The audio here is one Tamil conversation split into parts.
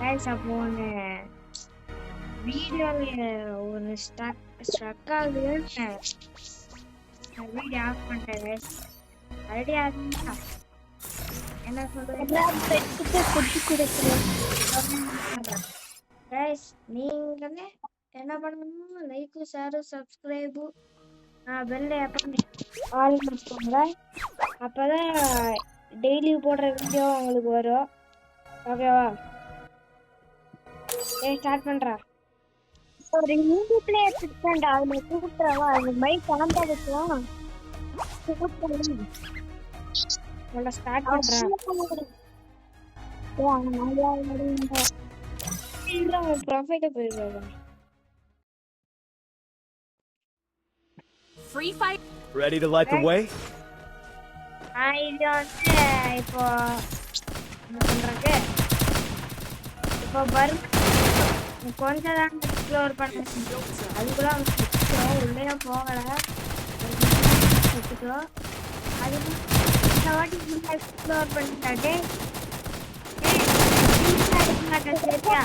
கைஸ் அப்போ ஒன்று வீடியோவில் ஒரு ஸ்ட்ரக் ஆகுதுன்னு நான் வீடியோ ஆஃப் பண்ணிட்டேன் கைஸ். ஆல்ரெடி ஆகுதுங்களா என்ன சொல்றீங்க கைஸ்? நீங்களே என்ன பண்ணணும், லைக்கு ஷேரு சப்ஸ்கிரைபு பெல்லை எப்பவுமே ஆல் பண்ணிக்கோங்க. அப்போதான் டெய்லி போடுற வீடியோ உங்களுக்கு வரும். ஓகேவா? ஸ்டார்ட் பண்றா. ஒரு ஹிந்தி பிளேயர் பிடிச்சாண்டா, அவனை கூப்பிட்டுறவா, அவன் மைக் ஆன் தான் வைக்கலாம். ஸ்டார்ட் பண்றா. ப்ரொஃபைல போயிருக்காங்க. Free fight. Ready to light the way? இது வந்து இப்போ என்ன பண்றது, இப்போ கொஞ்சம் தான் எக்ஸ்ப்ளோர் பண்ண, அதுக்குள்ள உள்ளே போகல வச்சுக்கலாம். அதுக்கு இந்த வாட்டி ஃபுல்லாக எக்ஸ்ப்ளோர் பண்ணிட்டாட்டே மாட்டேன் சரியா?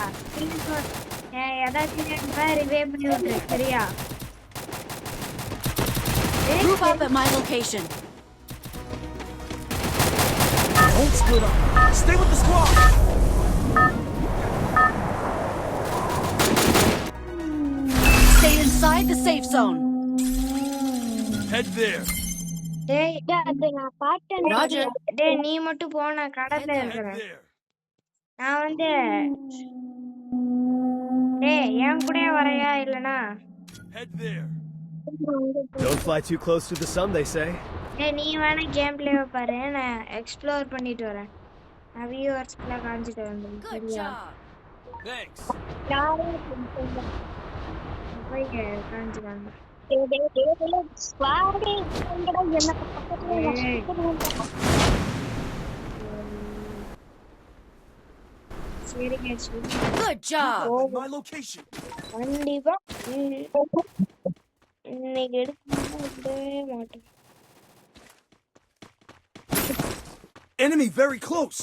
ஏதாச்சும் ரிவே பண்ணி விட்டுரு சரியா? Group up at my location. Don't split up. Stay with the squad. Stay inside the safe zone. Head there. டேய் நான் பாட்டேன். Roger. டேய் நீ மட்டும் போ, நான் கடல்ல Head இருக்கிறேன். there. நான் வந்து டேய் என் கூட வரையா இல்லனா? Head there. Don't fly too close to the sun, they say. டேய் நீ வேணா கேம் பிளேவை பாரு, நான் எக்ஸ்ப்ளோர் பண்ணிட்டு வரேன். நான் வியூவர்ஸ்க்குலாம் காமிச்சிட்டு வந்தேன் Good சரியா? job. Thanks. போய் காமிச்சிட்டு வந்தேன். சரிங்க சரி. Good job. At my location. கண்டிப்பா இன்னைக்கு எடுக்கவே மாட்டேன். Enemy very close.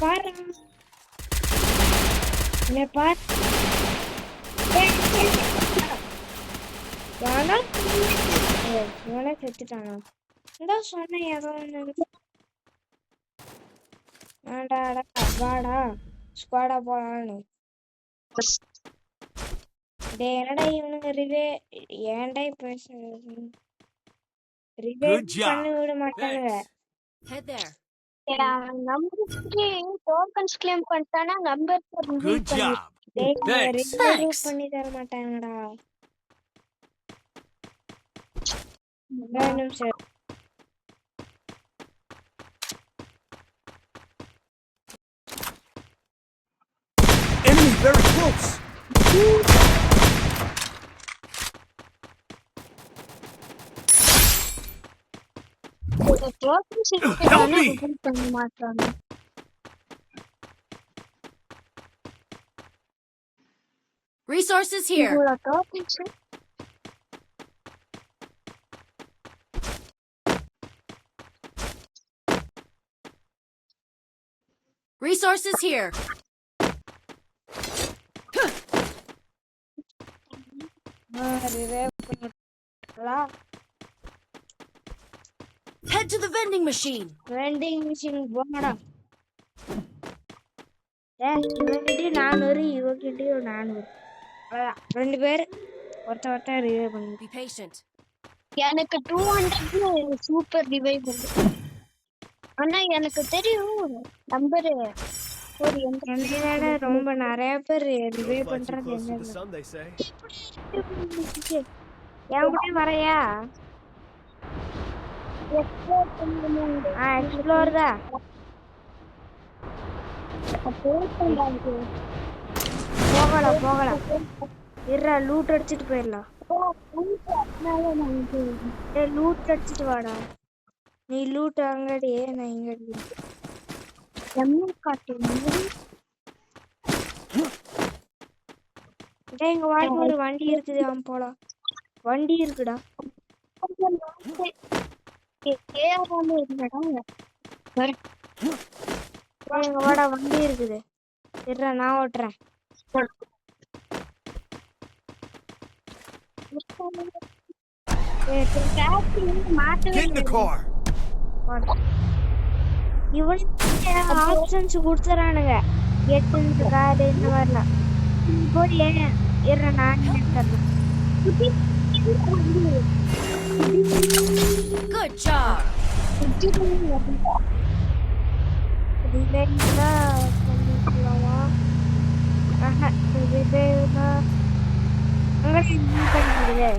பாரு என்ன பாரு இவனே செத்துட்டானா? இந்த சொன்ன ஏதோ வேண்டாடா வாடா ஸ்குவாடா போலான்னு. டே என்னடா இவனுங்க ஏன்டா இப்ப ரிவே Good job. பண்ணி விட மாட்டானுங்க. Thanks. Head there. நம்பருக்கு டோக்கன்ஸ் கிளைம் பண்ணிட்டானா நம்பருக்கு Good job. Thanks. Thanks. பண்ணி தர மாட்டாங்கடா. ஒரு நிமிஷம். Enemy very close. Tokens Help me. பண்ண மாட்டாங்க. Resources here. இவ்வளோ டோக்கன்ஸ் Resources here. ரிவே பண்ணலாம். Head to the vending machine. Vending machine போங்கடா. இவன்கிட்ட 400 இவன்கிட்டயும் 400. அவ்வளவுதான். 2 பேர் ஒருத்த ரிவே பண்ணி. Be patient. எனக்கு 200 சூப்பர் ரிவைவ் உண்டு. ஆனா எனக்கு தெரியும் நம்பர் ஒரு என்னோட ரொம்ப நிறைய பேர் ரிவே Don't fly too பண்றது close to the என்ன sun, they say. என் கூட வரையா? எக்ஸ்ப்ளோர் தான். போகலாம் இருடா, லூட் அடிச்சிட்டு போயிடலாம். டேய் லூட் அடிச்சிட்டு வாடா. நீ லூட் அங்கடி, நான் இங்கடி. டேய் இங்க வாடி ஒரு வண்டி இருக்குது அவன் போலாம். வண்டி இருக்குடா. ஏஆராம இருந்தாடா வர டேய் இங்க வாடா வண்டி இருக்குது. இருடா நான் ஓட்டுறேன். டாக்ஸி மாட்டவே Get in the car. வாடா. இவனுக்கு ஆப்ஷன்ஸ் கொடுத்துறானுங்க. எட்டு கார் இந்த மாதிரிலாம். போய் இருடா நான் எடுத்துறேன். Good job. ரிலேட்டா பண்ணிக்கலாமா? ஆஹா ரிலேட்டா அங்கே என்ன பண்ணிக்குது?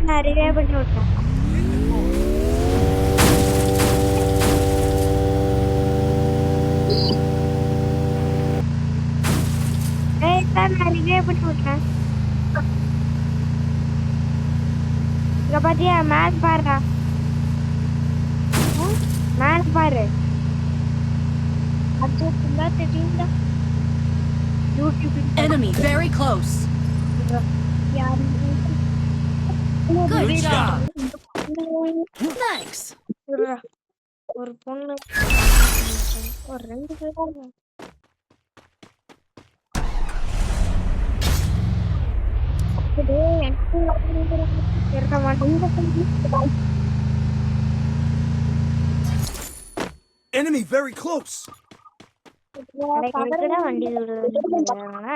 நான் ரிவே பண்ணி விட்டேன். நான் ரிவே பண்ணி விட்டேன். இங்க பாத்தியா மேல பாருடா. மேல பாரு. அது ஃபுல்லா தெரியும்டா. யூடியூப்ல Enemy very close. யாரு Good Good job. job. Thanks. ஒரு பொண்ணு ஒரு 2 பேரும் இருக்க மாட்டேன். Enemy very close. எதுக்குடா வண்டி விடுறாங்க?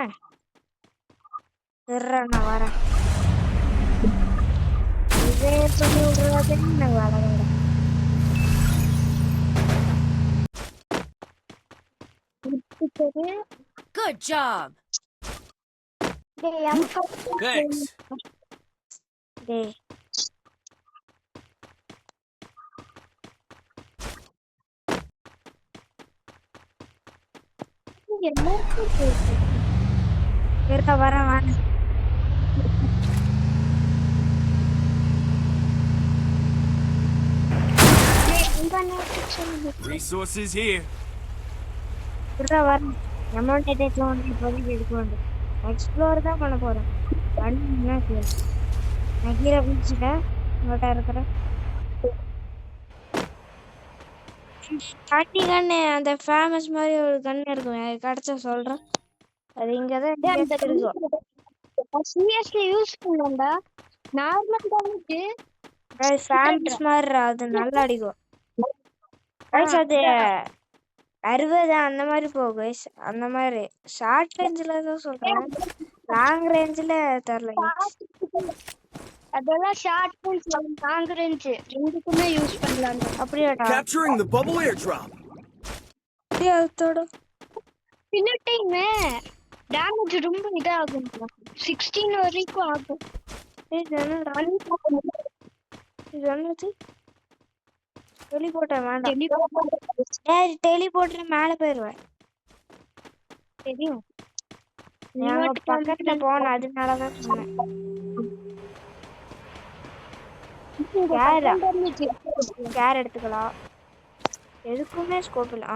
நான் வரேன். இதே சொல்லி விடுறதுன்னு எனக்கு வேலை வேண்டாம். Good job. Thanks. டேய் இருக்க வரேன் வாங்க. Resources here. இருக்க வரேன். அமௌண்ட் எடுத்து வந்து இப்போதைக்கு எடுக்க எக்ஸ்ப்ளோர் தான் பண்ண போறேன். வண்டி என்ன செய்ய நான் கீழே பிடிச்சிட்டேன். உங்கள்கிட்ட இருக்கிறேன் காட்டி கண்ணு. அந்த ஃபேமஸ் மாதிரி ஒரு கண்ணு இருக்கும். எனக்கு கிடைச்சா சொல்றேன். அது இங்கதான் இருக்கும். சீரியஸ்லி யூஸ் பண்ணேன்டா. நார்மல் டேமேஜ் ஃபேமஸ் மாதிரி அது நல்லா அடிக்கும். அது 60 அந்த மாதிரி போகும். அந்த மாதிரி ஷார்ட் ரேஞ்சில் தான் சொல்றேன். லாங் ரேஞ்சில் தரல. அதெல்லாம் ஷார்ட் ரேஞ்ச் லாங் ரேஞ்ச் ரெண்டுக்குமே யூஸ் பண்ணலாம். அப்படியாடா? Capturing the bubble airdrop. அதோட சில டைம் டேமேஜ் ரொம்ப இதாகும். 16 வரைக்கும் ஆகும். இது என்னது? டெலிபோர்ட்டர் வேண்டாம். டெலிபோர்ட்டர் மேலே போயிடுவேன். தெரியும். நாங்க பக்கத்துல போனோம், அதனாலதான் சொன்னேன். கேர் எடுத்துக்கலாம். எதுக்குமே ஸ்கோப் இல்லை.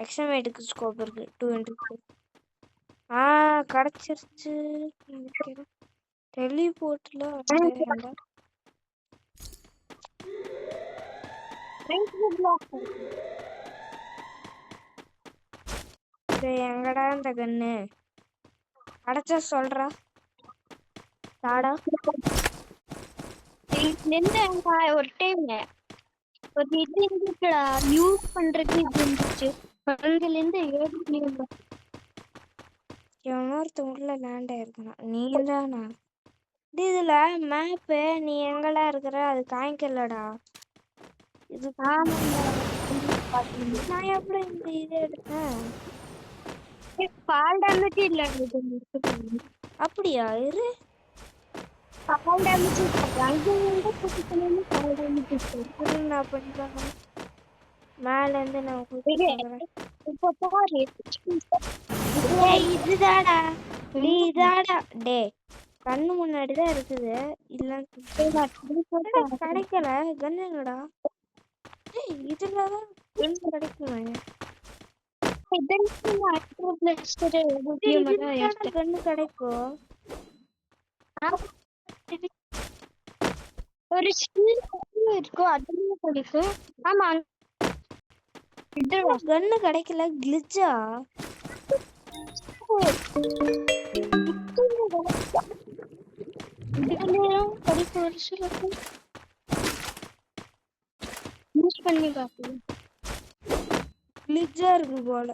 எக்ஸாமேட்டுக்கு ஸ்கோப் இருக்கு. 2 கிடைச்சிருச்சு நினைக்கிறேன். டெலிபோர்ட்ல எங்கடா இந்த கண்ணு கிடைச்சா சொல்றா தாடா. ஒரு டைம் ஒரு இது இருந்துச்சுடா, யூஸ் பண்றதுக்கு இது இருந்துச்சு. அதுல இருந்து இன்னொருத்தவங்க உள்ள லேண்ட் ஆயிருக்கணும். நீ தானா? இதுல மேப்பு நீ எங்கடா இருக்கிற அது காய்க்கலடா. இது நான் எப்படி இந்த இதை எடுத்தேன்? பால் டேமேஜ் இல்ல. அப்படியா? இரு பால் டேமேஜ் நான் பண்ணி மேல இருந்து நான் இப்ப பாரு. இதுதாடா நீ இதாடா. டே கண்ணு முன்னாடிதான் இருக்குது. இல்ல கிடைக்கல. கண்ணுங்கடா இதுலதான் கண்ணு கிடைக்குமே. கண்ணு கிடைக்கும். ஒரு ஸ்கில் இருக்கும் அதுலயும் கிடைக்கும். ஆமா கண்ணு கிடைக்கல கிளிச்சா. இதுலயும் கிடைக்கும் ஒரு சில யூஸ் பண்ணி பார்ப்போம். கிளிச்சா இருக்கு போல.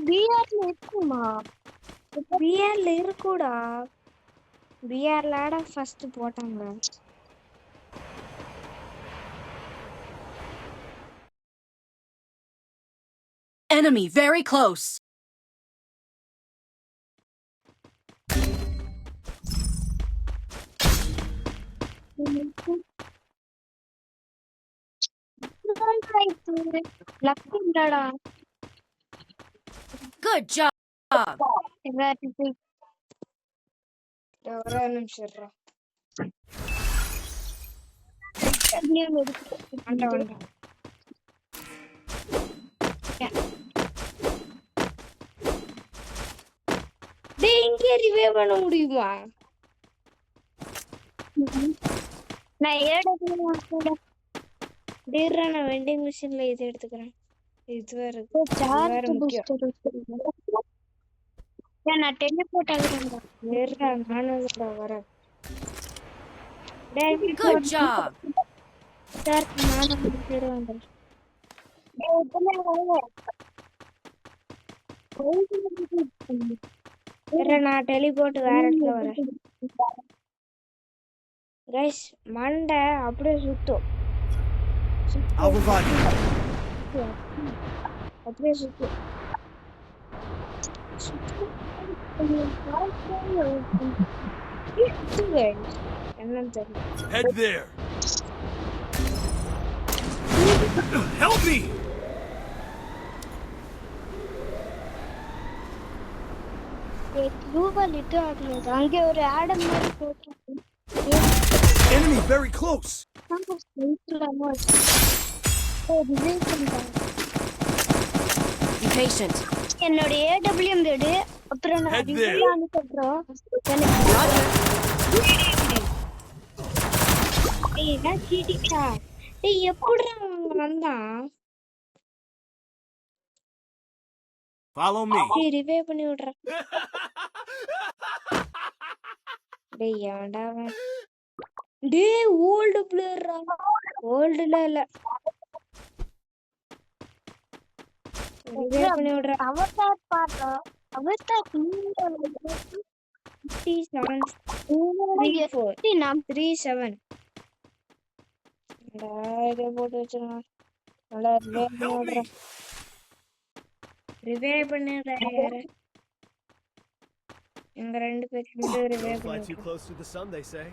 பிஆர்ல இருக்குமா? பிஆர்ல இருக்குடா. பிஆர்லாடா ஃபர்ஸ்ட் போட்டாங்க. Enemy very close. லக்குடா. Good job. ஒரே நிமிஷம் இருடா. வந்தேன். டேய் இங்கே ரிவைவ் பண்ண முடியுமா? நான் டேய்ரா நான் வெண்டிங் மிஷின்ல இது எடுத்துக்கிறேன். இது வேற முக்கியம். நான் டெலிபோர்ட் ஆகுறேன். டேய்ரா நானும் இதுல வரேன். டேய் Good job. சார் நானும் இது வந்தேன். நான் டெலிபோர்ட் வேற இடத்துல வரேன். கைஸ் மண்டை அப்படியே சுத்தும். I'll revive you. அப்படியே சுத்தும். என்னன்னு தெரியல. Head there. Help me! அங்கே ஒரு ஆடம் மாதிரி போட்டு Enemy very close. Be patient. என்னோட ஏடபிள்யூஎம் எடு. அப்புறம் நான் Head there. அனுப்புறோம். Roger. டேய் என்ன சீட்டிக்கா? டேய் எப்படிடா வந்தான்? Follow me. டேய் ரிவைவ் பண்ணி விடுறா. டேய் ஏன்டா அவன்? டேய் ஓல்டு பிளேயர்ரா. ஓல்டுல இல்ல. ரிவைவ் பண்ணி விடுறா. அவதார் பாட்டா அவதார் 57 37 இதை போட்டு வச்சிருங்க. நல்லா ரிவைவ் பண்ணி விடுறா. ரிவைவ் பண்ணிடுறா யாரு? எங்க ரெண்டு பேரும் ரிவைவ் Fly பண்ணி too close to the sun, they say.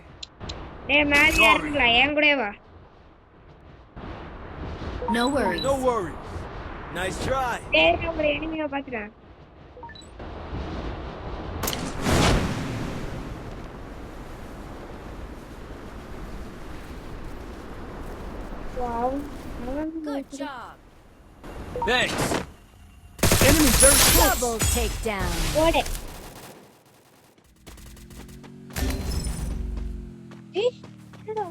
டேய் மேலே ஏறலாம் என் கூட வா. No worries. No worries. Nice try. டேய் நம்ம எனிமியை பாத்துறேன். Wow Good job. Thanks. Enemy very close. Double takedown. ஓடு. ஏய் என்னடா?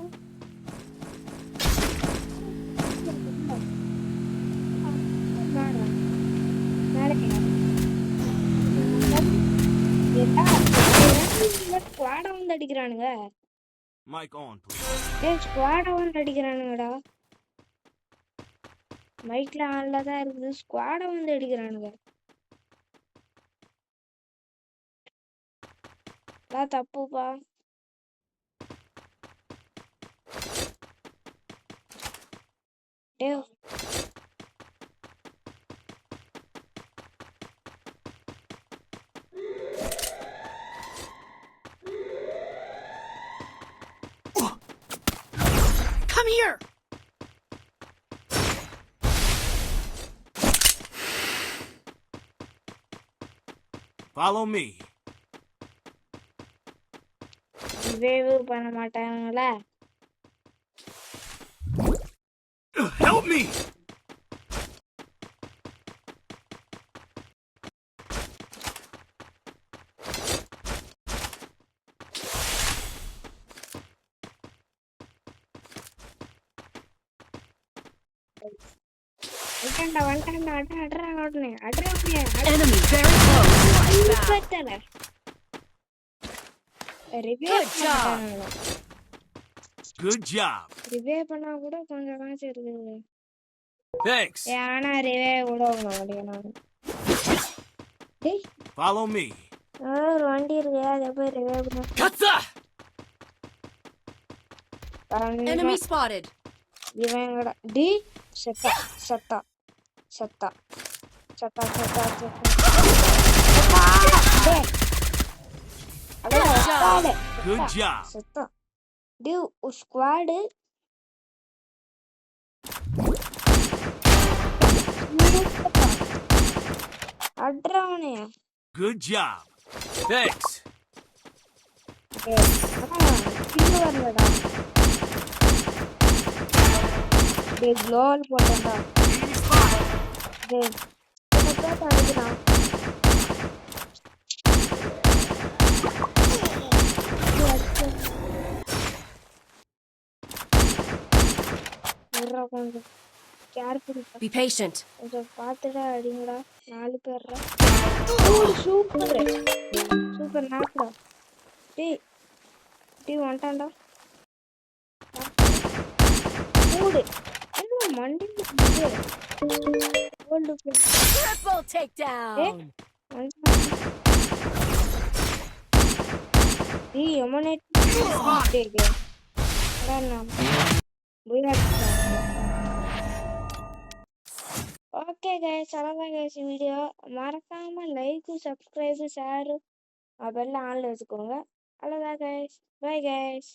ஸ்குவாட வந்து அடிக்கிறானுங்க. Mic on, please. டேய் ஸ்குவாட வந்து அடிக்கிறானுங்கடா. மைக்ல ஆன்ல தான் இருக்குது. ஸ்குவாட வந்து அடிக்கிறானுங்க. தப்புப்பா. டேய் Come here. Follow me. Revive பண்ண மாட்டானுங்களா? Help me. வந்துட்டான்டா அட்ரா உடனே Enemy very close. பத்தல Good job. Good job. ரிவே பண்ணா கூட கொஞ்சம் காசு இருக்குது Thanks. ஆனா ரிவே கூட பண்ண முடியும் நான் டேய் Follow me. ஒரு வண்டி இருக்கு அதை போய் ரிவே பண்ண Katsa! Enemy spotted. இவன் கூட டி செத்தா செத்தா செத்தா செத்தா செத்தா செத்தா டேய் அட சாலே Good job. செத்தா டி ஸ்குவாட் அட்ரவனே Good job. Thanks. கில்லு வரலடா டேய் க்ளோல் போட்டேன்டா Enemy spot. டேய் செத்தா அடிக்குறான் கொஞ்சம் கேர்ஃபுல் Be patient. கொஞ்சம் பார்த்துடா அடிங்கடா 4 பேர்ரா சூப்பர் சூப்பர் நாக்குடா டேய் டேய் வந்துட்டான்டா ஓடு என்ன மண்டி கோல்டு Triple takedown. டேய் எமனேட் டேய் நான் ஓகே கைஸ் அவ்வளோதான் கைஸ் வீடியோ மறக்காம லைக் சப்ஸ்கிரைபு ஷேரு பெல்ல ஆன்ல வச்சுக்கோங்க அவ்வளோதான் கைஸ் பை கைஸ்